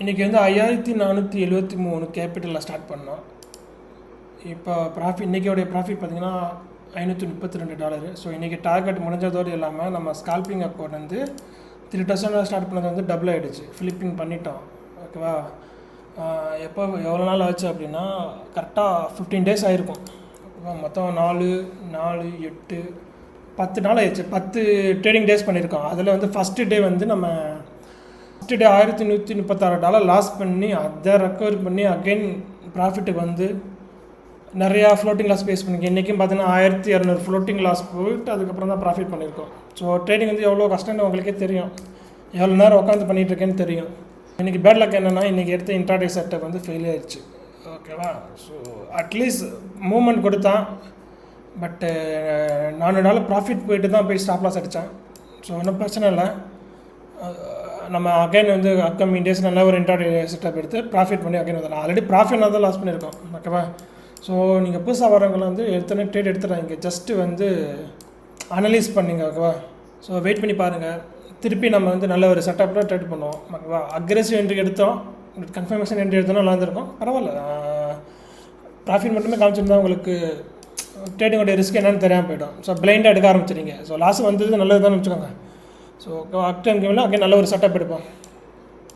இன்றைக்கி வந்து 5473 கேபிட்டலில் ஸ்டார்ட் பண்ணோம். இப்போ இன்றைக்கியோடைய ப்ராஃபிட் பார்த்திங்கன்னா $532. ஸோ இன்றைக்கி டார்கெட் முடிஞ்சதோடு இல்லாமல் நம்ம ஸ்கால்பிங் அக்கௌண்ட் வந்து 3000 ஸ்டார்ட் பண்ணது வந்து டபுள் ஆகிடுச்சு, ஃபிலிப்பிங் பண்ணிட்டோம். ஓகேவா? எவ்வளோ நாள் ஆச்சு அப்படின்னா கரெக்டாக 15 days ஆகிருக்கும். ஓகேவா? மொத்தம் 4, 8, 10 நாள் ஆயிடுச்சு. 10 ட்ரேடிங் டேஸ் பண்ணியிருக்கோம். அதில் வந்து ஃபஸ்ட்டு டே வந்து நம்ம ஃபஸ்ட்டு டே $1136 லாஸ் பண்ணி அதை ரெக்கவர் பண்ணி அகெயின் ப்ராஃபிட்டுக்கு வந்து நிறையா ஃப்ளோட்டிங் லாஸ் பேஸ் பண்ணியிருக்கோம். இன்றைக்கும் பார்த்தீங்கன்னா 1200 ஃப்ளோட்டிங் லாஸ் போயிட்டு அதுக்கப்புறம் தான் ப்ராஃபிட் பண்ணியிருக்கோம். ஸோ ட்ரேடிங் வந்து எவ்வளோ கஷ்டம்னு உங்களுக்கே தெரியும், எவ்வளோ நேரம் உட்காந்து பண்ணிகிட்ருக்கேன்னு தெரியும். இன்றைக்கி பேட் லக் என்னென்னா இன்றைக்கி எடுத்த இன்ட்ராடே செட்டப் வந்து ஃபெயில் ஆயிடுச்சு. ஓகேவா? ஸோ அட்லீஸ்ட் மூவ்மெண்ட் கொடுத்தான், பட்டு $400 ப்ராஃபிட் போயிட்டு தான் போய் ஸ்டாப் லாஸ் அடித்தான். ஸோ ஒன்றும் பிரச்சனை இல்லை. நம்ம அகைன் வந்து அப்கமிங் டேஸ் நல்லா ஒரு இன்ட்ராடே செட்டப் எடுத்து ப்ராஃபிட் பண்ணி அகைன் வந்து ஆல்ரெடி ப்ராஃபிட் தான் லாஸ் பண்ணியிருக்கோம். ஓகேவா? ஸோ நீங்கள் புதுசாக வரவங்களை வந்து ட்ரேட் எடுத்துறாங்க, ஜஸ்ட்டு வந்து அனலைஸ் பண்ணிங்க. ஓகேவா? ஸோ வெயிட் பண்ணி பாருங்கள், திருப்பி நம்ம வந்து நல்ல ஒரு செட்டப்பில் ட்ரேட் பண்ணுவோம். ஓகேவா? அக்ரெசிவ் என்ட்ரி எடுத்தோம், கன்ஃபர்மேஷன் என்ட்ரி எடுத்தோம்னா நல்லா இருந்திருக்கும். பரவாயில்ல, ப்ராஃபிட் மட்டுமே காமிச்சிருந்தா உங்களுக்கு ட்ரேடிங்கோடைய ரிஸ்க் என்னென்னு தெரியாமல் போய்டும். ஸோ பிளைண்டாக எடுக்க ஆரம்பிச்சிருங்க. ஸோ லாஸ் வந்தது நல்லது தான் வச்சுக்கோங்க. ஸோ அக்டைம் கேமில் அங்கே நல்ல ஒரு செட்டப் எடுப்போம்.